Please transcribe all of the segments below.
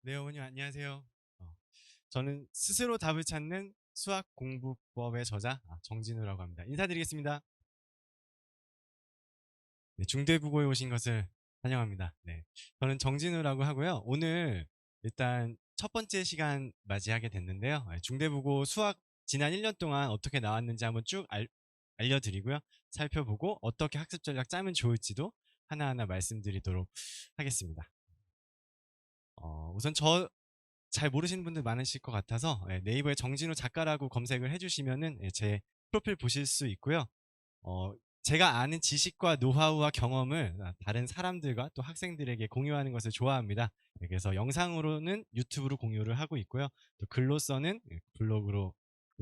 네, 어머님 안녕하세요. 어, 저는 스스로 답을 찾는 수학 공부법의 저자 정진우라고 합니다. 인사드리겠습니다. 네, 중대부고에 오신 것을 환영합니다. 네, 저는 정진우라고 하고요. 오늘 일단 첫 번째 시간 맞이하게 됐는데요. 중대부고 수학 지난 1년 동안 어떻게 나왔는지 한번 쭉 알려드리고요. 살펴보고 어떻게 학습 전략 짜면 좋을지도 하나하나 말씀드리도록 하겠습니다. 우선 잘 모르시는 분들 많으실 것 같아서 네이버에 정진우 작가라고 검색을 해주시면은 제 프로필 보실 수 있고요. 어, 제가 아는 지식과 노하우와 경험을 다른 사람들과 또 학생들에게 공유하는 것을 좋아합니다. 그래서 영상으로는 유튜브로 공유를 하고 있고요. 또 글로서는 블로그로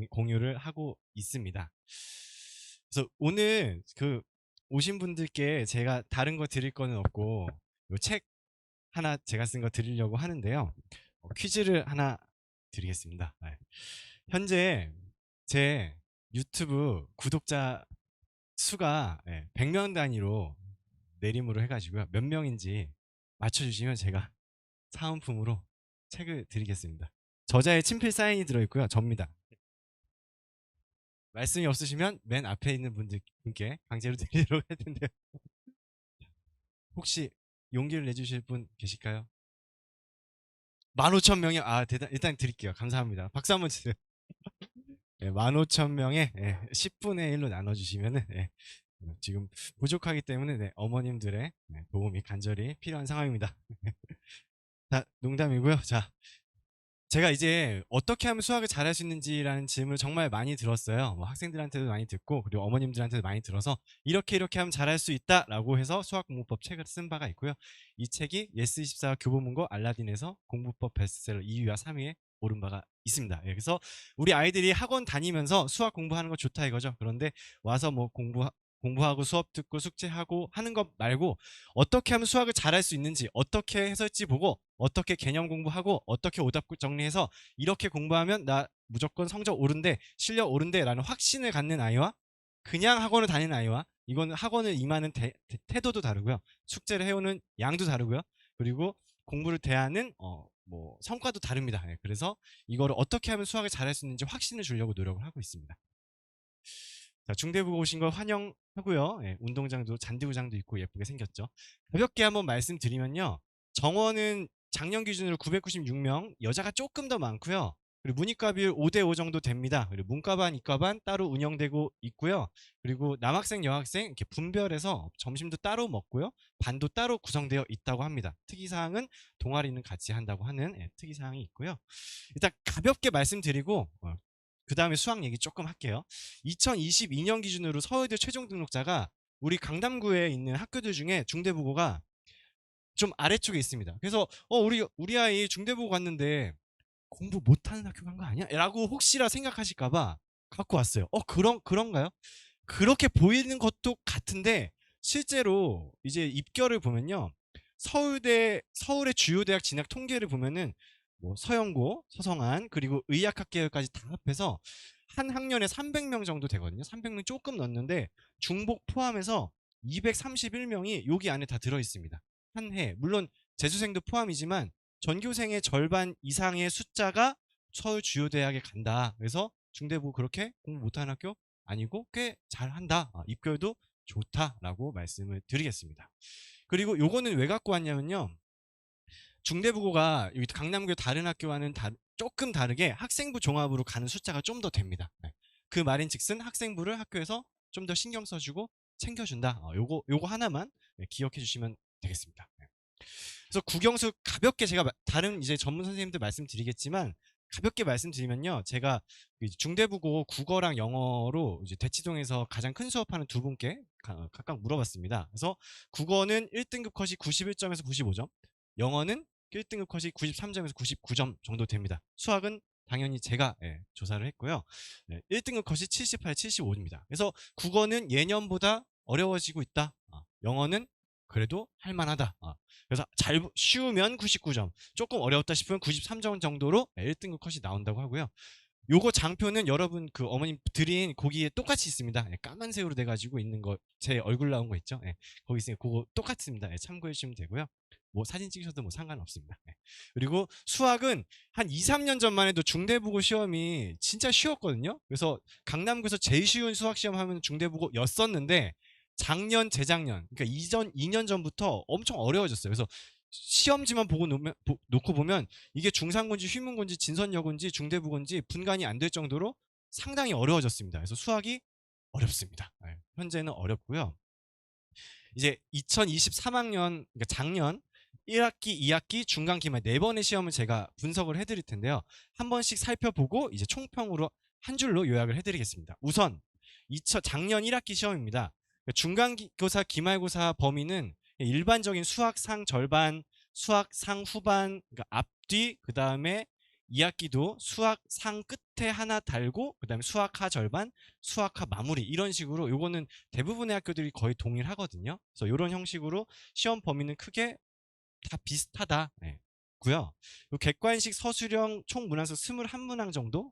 공유를 하고 있습니다. 그래서 오늘 오신 분들께 제가 다른 거 드릴 거는 없고 요 책 하나 제가 쓴 거 드리려고 하는데요. 퀴즈를 하나 드리겠습니다. 네. 현재 제 유튜브 구독자 수가 100명 단위로 내림으로 해가지고요. 몇 명인지 맞춰주시면 제가 사은품으로 책을 드리겠습니다. 저자의 친필 사인이 들어있고요. 접니다. 말씀이 없으시면 맨 앞에 있는 분께 강제로 드리도록 할 텐데요. 혹시 용기를 내주실 분 계실까요? 15,000명이요? 일단 드릴게요. 감사합니다. 박수 한번 주세요. 15,000명에 10분의 1로 나눠주시면은 지금 부족하기 때문에 어머님들의 도움이 간절히 필요한 상황입니다. 자, 농담이고요. 자, 제가 이제 어떻게 하면 수학을 잘할 수 있는지라는 질문을 정말 많이 들었어요. 뭐 학생들한테도 많이 듣고 그리고 어머님들한테도 많이 들어서 이렇게 하면 잘할 수 있다라고 해서 수학공부법 책을 쓴 바가 있고요. 이 책이 예스24 교보문고 알라딘에서 공부법 베스트셀러 2위와 3위에 오른 바가 있습니다. 그래서 우리 아이들이 학원 다니면서 수학 공부하는 거 좋다 이거죠. 그런데 와서 뭐 공부하고 수업 듣고 숙제하고 하는 것 말고 어떻게 하면 수학을 잘할 수 있는지, 어떻게 해설지 보고, 어떻게 개념 공부하고, 어떻게 오답 정리해서 이렇게 공부하면 나 무조건 성적 오른대, 실력 오른대 라는 확신을 갖는 아이와 그냥 학원을 다니는 아이와 이거는 학원을 임하는 태도도 다르고요. 숙제를 해오는 양도 다르고요. 그리고 공부를 대하는 뭐 성과도 다릅니다. 그래서 이거를 어떻게 하면 수학을 잘할 수 있는지 확신을 주려고 노력을 하고 있습니다. 자, 중대부고 오신 걸 환영하고요. 운동장도 잔디구장도 있고 예쁘게 생겼죠. 가볍게 한번 말씀드리면요. 정원은 작년 기준으로 996명, 여자가 조금 더 많고요. 그리고 문이과 비율 5대5 정도 됩니다. 그리고 문과반, 이과반 따로 운영되고 있고요. 그리고 남학생, 여학생 이렇게 분별해서 점심도 따로 먹고요. 반도 따로 구성되어 있다고 합니다. 특이사항은 동아리는 같이 한다고 하는 특이사항이 있고요. 일단 가볍게 말씀드리고 그 다음에 수학 얘기 조금 할게요. 2022년 기준으로 서울대 최종 등록자가 우리 강남구에 있는 학교들 중에 중대부고가 좀 아래쪽에 있습니다. 그래서 우리 아이 중대부고 갔는데 공부 못하는 학교 간 거 아니야? 라고 혹시라 생각하실까봐 갖고 왔어요. 그런가요? 그렇게 보이는 것도 같은데 실제로 이제 입결을 보면요. 서울의 주요 대학 진학 통계를 보면은 뭐 서영고, 서성한 그리고 의학학계열까지 다 합해서 한 학년에 300명 정도 되거든요. 300명 조금 넘는데 중복 포함해서 231명이 여기 안에 다 들어 있습니다. 한 해. 물론 재수생도 포함이지만 전교생의 절반 이상의 숫자가 서울 주요 대학에 간다. 그래서 중대부 그렇게 공부 못하는 학교 아니고 꽤 잘한다. 입결도 좋다라고 말씀을 드리겠습니다. 그리고 요거는 왜 갖고 왔냐면요. 중대부고가 여기 강남구 다른 학교와는 조금 다르게 학생부 종합으로 가는 숫자가 좀 더 됩니다. 그 말인즉슨 학생부를 학교에서 좀 더 신경 써주고 챙겨준다. 요거 하나만 기억해 주시면 되겠습니다. 그래서 국영수 가볍게 제가 다른 이제 전문 선생님들 말씀드리겠지만 가볍게 말씀드리면요. 제가 중대부고 국어랑 영어로 이제 대치동에서 가장 큰 수업하는 두 분께 각각 물어봤습니다. 그래서 국어는 1등급 컷이 91점에서 95점, 영어는 1등급 컷이 93점에서 99점 정도 됩니다. 수학은 당연히 제가 조사를 했고요. 1등급 컷이 78, 75입니다. 그래서 국어는 예년보다 어려워지고 있다. 영어는 그래도 할만하다. 그래서 쉬우면 99점, 조금 어려웠다 싶으면 93점 정도로 1등급 컷이 나온다고 하고요. 요거 장표는 여러분 그 어머님 드린 고기에 똑같이 있습니다. 까만 새우로 돼가지고 있는 거 제 얼굴 나온 거 있죠? 거기 있으니까 그거 똑같습니다. 참고해 주시면 되고요. 뭐 사진 찍으셔도 뭐 상관없습니다. 네. 그리고 수학은 한 2, 3년 전만 해도 중대국어 시험이 진짜 쉬웠거든요. 그래서 강남구에서 제일 쉬운 수학 시험 하면 중대국어였었는데 작년, 재작년, 그러니까 2년 전부터 엄청 어려워졌어요. 그래서 시험지만 놓고 보면 이게 중상군지 휘문군지 진선여군지 중대국어인지 분간이 안 될 정도로 상당히 어려워졌습니다. 그래서 수학이 어렵습니다. 네, 현재는 어렵고요. 이제 2023학년, 그러니까 작년 1학기, 2학기, 중간 기말 4번의 시험을 제가 분석을 해드릴 텐데요. 한 번씩 살펴보고 이제 총평으로 한 줄로 요약을 해드리겠습니다. 우선 작년 1학기 시험입니다. 중간고사, 기말고사 범위는 일반적인 수학 상 절반, 수학 상 후반, 그러니까 앞뒤, 그 다음에 2학기도 수학 상 끝에 하나 달고 그 다음에 수학하 절반, 수학하 마무리 이런 식으로 요거는 대부분의 학교들이 거의 동일하거든요. 그래서 이런 형식으로 시험 범위는 크게 다 비슷하다. 네. 고요. 객관식 서술형 총 문항수 21문항 정도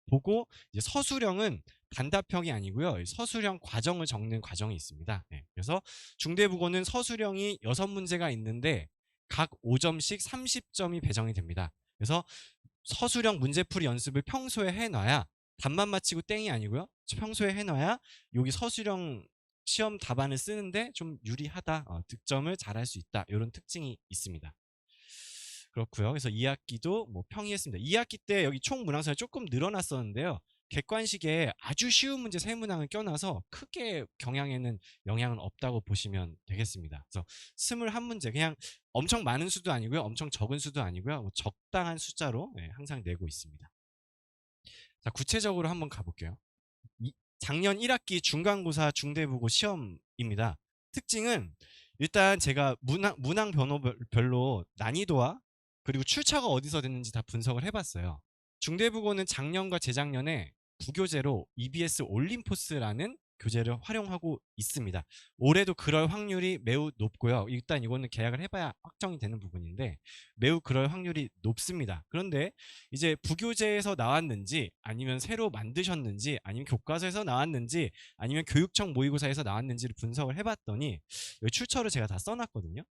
보고 이제 서술형은 단답형이 아니고요. 서술형 과정을 적는 과정이 있습니다. 네. 그래서 중대국어는 서술형이 6문제가 있는데 각 5점씩 30점이 배정이 됩니다. 그래서 서술형 문제풀이 연습을 평소에 해놔야 답만 맞히고 땡이 아니고요. 평소에 해놔야 여기 서술형 시험 답안을 쓰는데 좀 유리하다. 득점을 잘할 수 있다. 이런 특징이 있습니다. 그렇고요. 그래서 2학기도 뭐 평이했습니다. 2학기 때 여기 총 문항수가 조금 늘어났었는데요. 객관식에 아주 쉬운 문제 3문항을 껴놔서 크게 경향에는 영향은 없다고 보시면 되겠습니다. 그래서 21문제 그냥 엄청 많은 수도 아니고요. 엄청 적은 수도 아니고요. 뭐 적당한 숫자로 항상 내고 있습니다. 자, 구체적으로 한번 가볼게요. 작년 1학기 중간고사 중대국어 시험입니다. 특징은 일단 제가 문항 번호별로 난이도와 그리고 출처가 어디서 됐는지 다 분석을 해봤어요. 중대국어는 작년과 재작년에 부교재로 EBS 올림포스라는 교재를 활용하고 있습니다. 올해도 그럴 확률이 매우 높고요. 일단 이거는 계약을 해봐야 확정이 되는 부분인데 매우 그럴 확률이 높습니다. 그런데 이제 부교재에서 나왔는지 아니면 새로 만드셨는지 아니면 교과서에서 나왔는지 아니면 교육청 모의고사에서 나왔는지를 분석을 해봤더니 여기 출처를 제가 다 써놨거든요.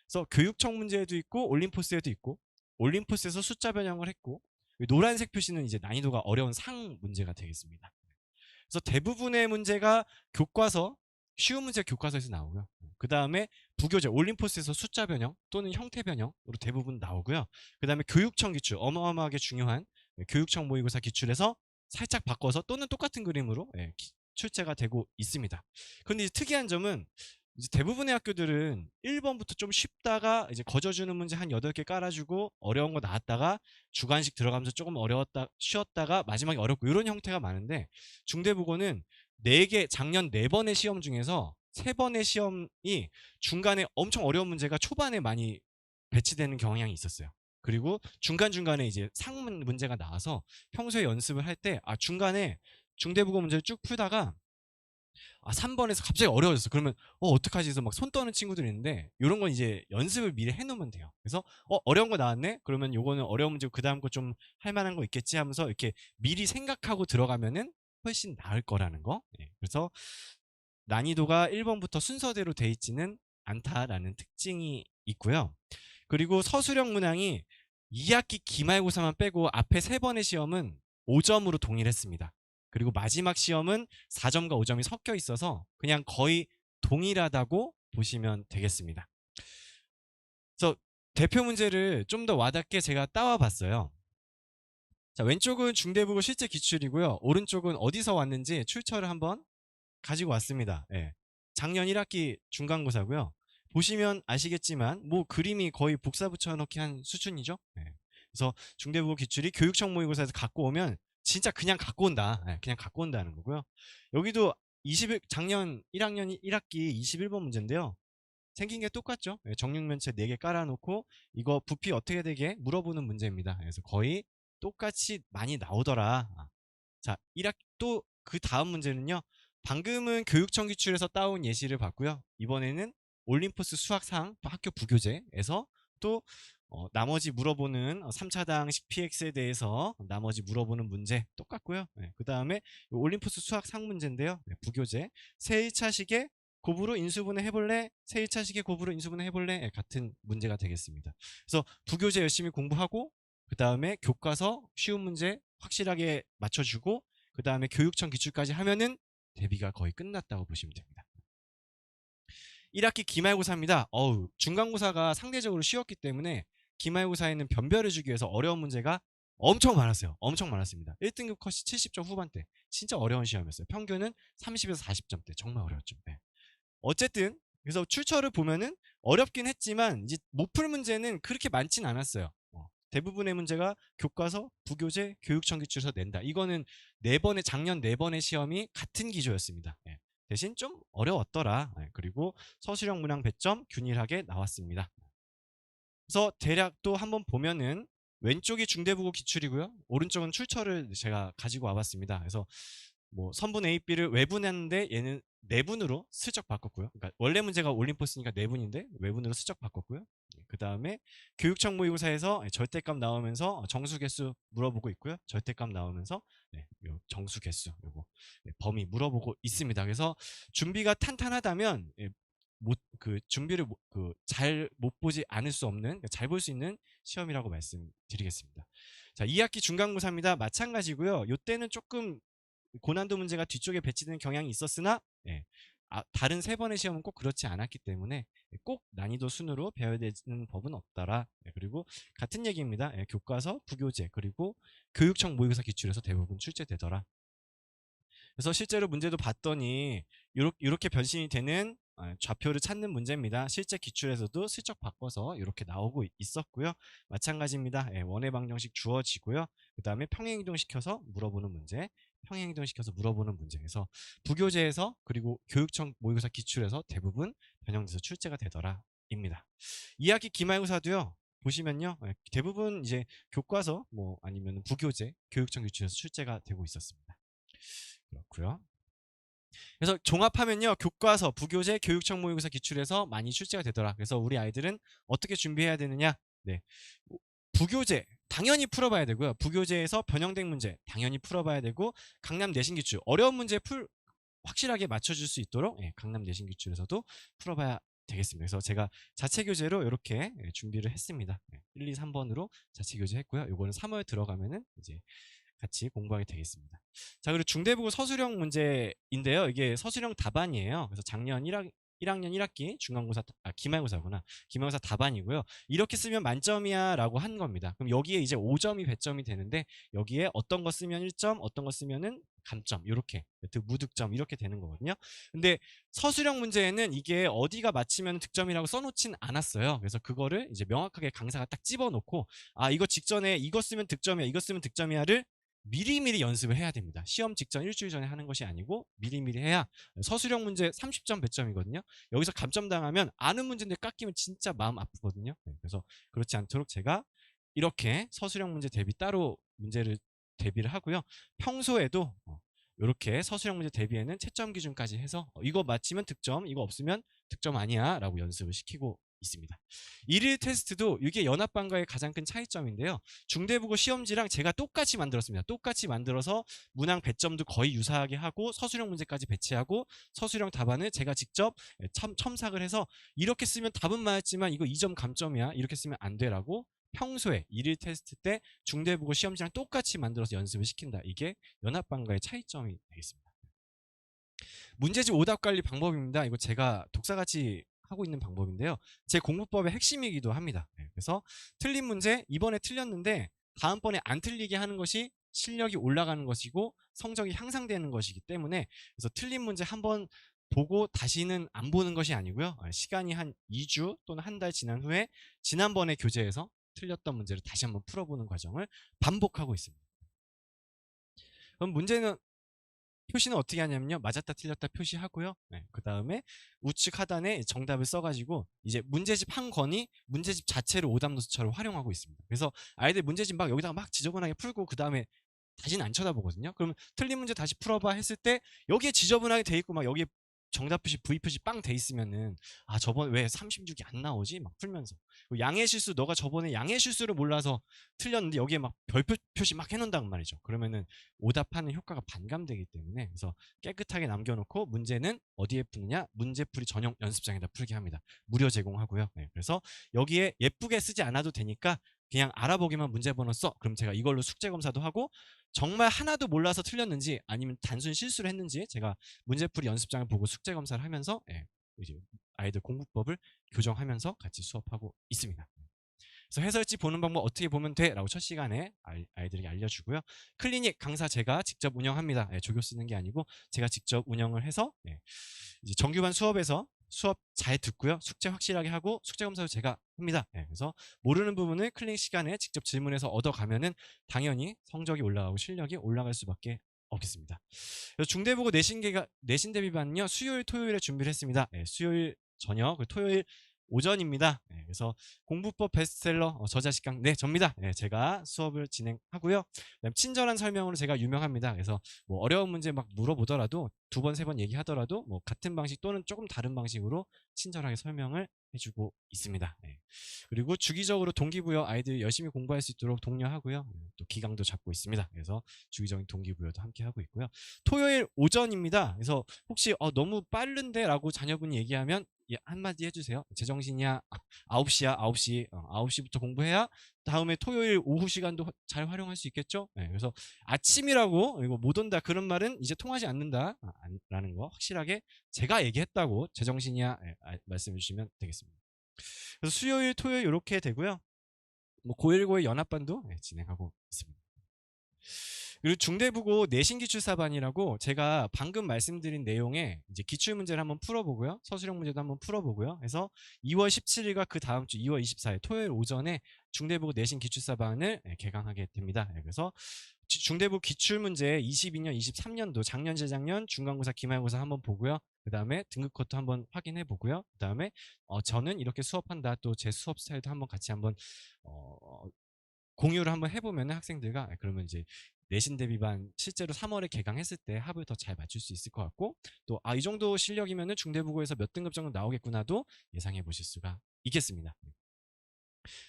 그래서 교육청 문제에도 있고 올림포스에도 있고 올림포스에서 숫자 변형을 했고 노란색 표시는 이제 난이도가 어려운 상 문제가 되겠습니다. 그래서 대부분의 문제가 교과서, 쉬운 문제 교과서에서 나오고요. 그 다음에 부교재, 올림포스에서 숫자 변형 또는 형태 변형으로 대부분 나오고요. 그 다음에 교육청 기출, 어마어마하게 중요한 교육청 모의고사 기출에서 살짝 바꿔서 또는 똑같은 그림으로 출제가 되고 있습니다. 그런데 특이한 점은 이제 대부분의 학교들은 1번부터 좀 쉽다가 이제 거저주는 문제 한 8개 깔아주고 어려운 거 나왔다가 주관식 들어가면서 조금 쉬었다가 마지막에 어렵고 이런 형태가 많은데 중대국어는 4개, 작년 4번의 시험 중에서 3번의 시험이 중간에 엄청 어려운 문제가 초반에 많이 배치되는 경향이 있었어요. 그리고 중간중간에 이제 상문 문제가 나와서 평소에 연습을 할 때 중간에 중대국어 문제를 쭉 풀다가 3번에서 갑자기 어려워졌어. 그러면 어떡하지 해서 막 손 떠는 친구들이 있는데 이런 건 이제 연습을 미리 해놓으면 돼요. 그래서 어려운 거 나왔네? 그러면 요거는 어려운 문제고 그 다음 거 좀 할 만한 거 있겠지 하면서 이렇게 미리 생각하고 들어가면은 훨씬 나을 거라는 거. 그래서 난이도가 1번부터 순서대로 돼 있지는 않다라는 특징이 있고요. 그리고 서술형 문항이 2학기 기말고사만 빼고 앞에 3번의 시험은 5점으로 동일했습니다. 그리고 마지막 시험은 4점과 5점이 섞여 있어서 그냥 거의 동일하다고 보시면 되겠습니다. 그래서 대표 문제를 좀 더 와닿게 제가 따와 봤어요. 자, 왼쪽은 중대국어 실제 기출이고요. 오른쪽은 어디서 왔는지 출처를 한번 가지고 왔습니다. 작년 1학기 중간고사고요. 보시면 아시겠지만 뭐 그림이 거의 복사 붙여넣기 한 수준이죠. 그래서 중대국어 기출이 교육청 모의고사에서 갖고 오면 진짜 그냥 갖고 온다. 그냥 갖고 온다는 거고요. 여기도 작년 1학년 1학기 21번 문제인데요. 생긴 게 똑같죠. 정육면체 4개 깔아놓고 이거 부피 어떻게 되게 물어보는 문제입니다. 그래서 거의 똑같이 많이 나오더라. 자, 1학기 또 그 다음 문제는요. 방금은 교육청 기출에서 따온 예시를 봤고요. 이번에는 올림포스 수학상 학교 부교재에서 또 나머지 물어보는 3차당식 PX에 대해서 나머지 물어보는 문제 똑같고요. 그 다음에 올림포스 수학 상 문제인데요. 부교재 새 1차식에 곱으로 인수분해 해볼래? 새 1차식의 곱으로 인수분해 해볼래? 예, 같은 문제가 되겠습니다. 그래서 부교재 열심히 공부하고 그 다음에 교과서 쉬운 문제 확실하게 맞춰주고 그 다음에 교육청 기출까지 하면은 대비가 거의 끝났다고 보시면 됩니다. 1학기 기말고사입니다. 중간고사가 상대적으로 쉬웠기 때문에 기말고사에는 변별을 주기 위해서 어려운 문제가 엄청 많았어요. 엄청 많았습니다. 1등급 컷이 70점 후반대. 진짜 어려운 시험이었어요. 평균은 30에서 40점대. 정말 어려웠죠. 네. 어쨌든 그래서 출처를 보면은 어렵긴 했지만 이제 못 풀 문제는 그렇게 많진 않았어요. 대부분의 문제가 교과서, 부교재, 교육청 기출에서 낸다. 이거는 작년 4번의 시험이 같은 기조였습니다. 네. 대신 좀 어려웠더라. 네. 그리고 서술형 문항 배점 균일하게 나왔습니다. 그래서 대략 또 한번 보면은 왼쪽이 중대부고 기출이고요. 오른쪽은 출처를 제가 가지고 와봤습니다. 그래서 뭐 선분 A, B를 외분했는데 얘는 내분으로 슬쩍 바꿨고요. 그러니까 원래 문제가 올림포스니까 내분인데 외분으로 슬쩍 바꿨고요. 그 다음에 교육청 모의고사에서 절대값 나오면서 정수 개수 물어보고 있고요. 절대값 나오면서 정수 개수 요거 범위 물어보고 있습니다. 그래서 준비가 탄탄하다면 그 준비를 잘 못 보지 않을 수 없는 잘 볼 수 있는 시험이라고 말씀드리겠습니다. 자, 2학기 중간고사입니다. 마찬가지고요. 이때는 조금 고난도 문제가 뒤쪽에 배치되는 경향이 있었으나 다른 3번의 시험은 꼭 그렇지 않았기 때문에 꼭 난이도 순으로 배워야 되는 법은 없더라. 그리고 같은 얘기입니다. 교과서, 부교재 그리고 교육청 모의고사 기출에서 대부분 출제되더라. 그래서 실제로 문제도 봤더니 이렇게 변신이 되는 좌표를 찾는 문제입니다. 실제 기출에서도 슬쩍 바꿔서 이렇게 나오고 있었고요. 마찬가지입니다. 원의 방정식 주어지고요. 그 다음에 평행이동시켜서 물어보는 문제, 평행이동시켜서 물어보는 문제에서 부교재에서 그리고 교육청 모의고사 기출에서 대부분 변형돼서 출제가 되더라입니다. 2학기 기말고사도요. 보시면요. 대부분 이제 교과서 뭐 아니면 부교재, 교육청 기출에서 출제가 되고 있었습니다. 그렇고요. 그래서 종합하면요. 교과서, 부교재, 교육청 모의고사 기출에서 많이 출제가 되더라. 그래서 우리 아이들은 어떻게 준비해야 되느냐? 네. 부교재 당연히 풀어봐야 되고요. 부교재에서 변형된 문제 당연히 풀어봐야 되고 강남 내신 기출 어려운 문제 확실하게 맞춰줄 수 있도록 강남 내신 기출에서도 풀어봐야 되겠습니다. 그래서 제가 자체 교재로 이렇게 준비를 했습니다. 1, 2, 3번으로 자체 교재 했고요. 요거는 3월 들어가면은 이제 같이 공부하게 되겠습니다. 자, 그리고 중대부고 서술형 문제인데요. 이게 서술형 답안이에요. 그래서 작년 1학년 1학기 중간고사, 기말고사구나. 기말고사 답안이고요. 이렇게 쓰면 만점이야 라고 한 겁니다. 그럼 여기에 이제 5점이 배점이 되는데 여기에 어떤 거 쓰면 1점, 어떤 거 쓰면은 감점, 이렇게 무득점 이렇게 되는 거거든요. 근데 서술형 문제에는 이게 어디가 맞히면 득점이라고 써놓진 않았어요. 그래서 그거를 이제 명확하게 강사가 딱 집어놓고 이거 직전에 이거 쓰면 득점이야, 이거 쓰면 득점이야를 미리미리 연습을 해야 됩니다. 시험 직전 일주일 전에 하는 것이 아니고 미리미리 해야 서술형 문제 30점 배점이거든요. 여기서 감점 당하면 아는 문제인데 깎이면 진짜 마음 아프거든요. 그래서 그렇지 않도록 제가 이렇게 서술형 문제 대비 따로 문제를 대비를 하고요. 평소에도 이렇게 서술형 문제 대비에는 채점 기준까지 해서 이거 맞히면 득점, 이거 없으면 득점 아니야 라고 연습을 시키고 있습니다. 일일 테스트도 이게 연합반과의 가장 큰 차이점인데요. 중대부고 시험지랑 제가 똑같이 만들었습니다. 똑같이 만들어서 문항 배점도 거의 유사하게 하고 서술형 문제까지 배치하고 서술형 답안을 제가 직접 첨삭을 해서 이렇게 쓰면 답은 맞았지만 이거 2점 감점이야, 이렇게 쓰면 안 돼라고 평소에 일일 테스트 때 중대부고 시험지랑 똑같이 만들어서 연습을 시킨다. 이게 연합반과의 차이점이 되겠습니다. 문제집 오답 관리 방법입니다. 이거 제가 독사같이 하고 있는 방법인데요. 제 공부법의 핵심이기도 합니다. 그래서 틀린 문제 이번에 틀렸는데 다음번에 안 틀리게 하는 것이 실력이 올라가는 것이고 성적이 향상되는 것이기 때문에 그래서 틀린 문제 한번 보고 다시는 안 보는 것이 아니고요. 시간이 한 2주 또는 한 달 지난 후에 지난번에 교재에서 틀렸던 문제를 다시 한번 풀어보는 과정을 반복하고 있습니다. 그럼 문제는 표시는 어떻게 하냐면요. 맞았다 틀렸다 표시하고요. 그 다음에 우측 하단에 정답을 써가지고 이제 문제집 한 권이 문제집 자체를 오답노트처럼 활용하고 있습니다. 그래서 아이들 문제집 막 여기다가 막 지저분하게 풀고 그 다음에 다시는 안 쳐다보거든요. 그러면 틀린 문제 다시 풀어봐 했을 때 여기에 지저분하게 돼 있고 막 여기에 정답 표시 V 표시 빵 돼 있으면은 아 저번에 왜 36이 안 나오지? 막 풀면서 양의 실수 너가 저번에 양의 실수를 몰라서 틀렸는데 여기에 막 별표 표시 막 해놓는단 말이죠. 그러면은 오답하는 효과가 반감되기 때문에 그래서 깨끗하게 남겨놓고 문제는 어디에 푸느냐? 문제풀이 전용 연습장에다 풀게 합니다. 무료 제공하고요. 네, 그래서 여기에 예쁘게 쓰지 않아도 되니까 그냥 알아보기만 문제번호 써. 그럼 제가 이걸로 숙제 검사도 하고 정말 하나도 몰라서 틀렸는지 아니면 단순 실수를 했는지 제가 문제풀이 연습장을 보고 숙제 검사를 하면서 이제 아이들 공부법을 교정하면서 같이 수업하고 있습니다. 그래서 해설지 보는 방법 어떻게 보면 돼? 라고 첫 시간에 아이들에게 알려주고요. 클리닉 강사 제가 직접 운영합니다. 조교 쓰는 게 아니고 제가 직접 운영을 해서 이제 정규반 수업에서 수업 잘 듣고요. 숙제 확실하게 하고 숙제 검사도 제가 합니다. 그래서 모르는 부분을 클리닉 시간에 직접 질문해서 얻어가면은 당연히 성적이 올라가고 실력이 올라갈 수밖에 없겠습니다. 그래서 중대보고 내신 대비반은요 수요일 토요일에 준비를 했습니다. 수요일 저녁 토요일 오전입니다. 그래서 공부법 베스트셀러 저자식강 네 접니다. 제가 수업을 진행하고요. 그다음 친절한 설명으로 제가 유명합니다. 그래서 뭐 어려운 문제 막 물어보더라도 두 번 세 번 얘기하더라도 뭐 같은 방식 또는 조금 다른 방식으로 친절하게 설명을 해주고 있습니다. 그리고 주기적으로 동기부여 아이들이 열심히 공부할 수 있도록 독려하고요. 또 기강도 잡고 있습니다. 그래서 주기적인 동기부여도 함께 하고 있고요. 토요일 오전입니다. 그래서 혹시 너무 빠른데 라고 자녀분이 얘기하면 한마디 해주세요. 제정신이야. 9시야 9시 9시부터 공부해야 다음에 토요일 오후 시간도 잘 활용할 수 있겠죠. 그래서 아침이라고 이거 못 온다 그런 말은 이제 통하지 않는다 라는 거 확실하게 제가 얘기했다고 제정신이야 말씀해 주시면 되겠습니다. 그래서 수요일 토요일 이렇게 되고요. 뭐 고1 연합반도 진행하고 있습니다. 그리고 중대부고 내신기출사반이라고 제가 방금 말씀드린 내용에 이제 기출문제를 한번 풀어보고요. 서술형 문제도 한번 풀어보고요. 그래서 2월 17일과 그 다음 주 2월 24일 토요일 오전에 중대부고 내신기출사반을 개강하게 됩니다. 그래서 중대부 기출문제 22년, 23년도 작년, 재작년 중간고사, 기말고사 한번 보고요. 그 다음에 등급 커트 한번 확인해 보고요. 그 다음에 저는 이렇게 수업한다. 또 제 수업 스타일도 한번 같이 한번 공유를 한번 해보면 학생들과 그러면 이제 내신 대비반 실제로 3월에 개강했을 때 합을 더 잘 맞출 수 있을 것 같고 또 이 정도 실력이면은 중대부고에서 몇 등급 정도 나오겠구나도 예상해 보실 수가 있겠습니다.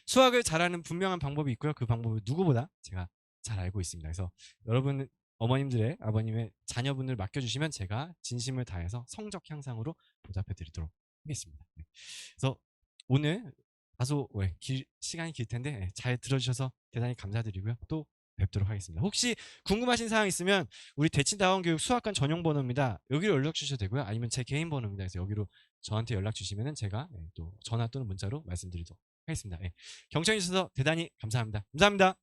수학을 잘하는 분명한 방법이 있고요. 그 방법을 누구보다 제가 잘 알고 있습니다. 그래서 여러분 어머님들의 아버님의 자녀분을 맡겨주시면 제가 진심을 다해서 성적 향상으로 보답해 드리도록 하겠습니다. 그래서 오늘 다소 시간이 길 텐데 잘 들어주셔서 대단히 감사드리고요. 또 뵙도록 하겠습니다. 혹시 궁금하신 사항 있으면 우리 대치다원교육 수학관 전용 번호입니다. 여기로 연락 주셔도 되고요. 아니면 제 개인 번호입니다. 그래서 여기로 저한테 연락 주시면 제가 또 전화 또는 문자로 말씀드리도록 하겠습니다. 경청해 주셔서 대단히 감사합니다. 감사합니다.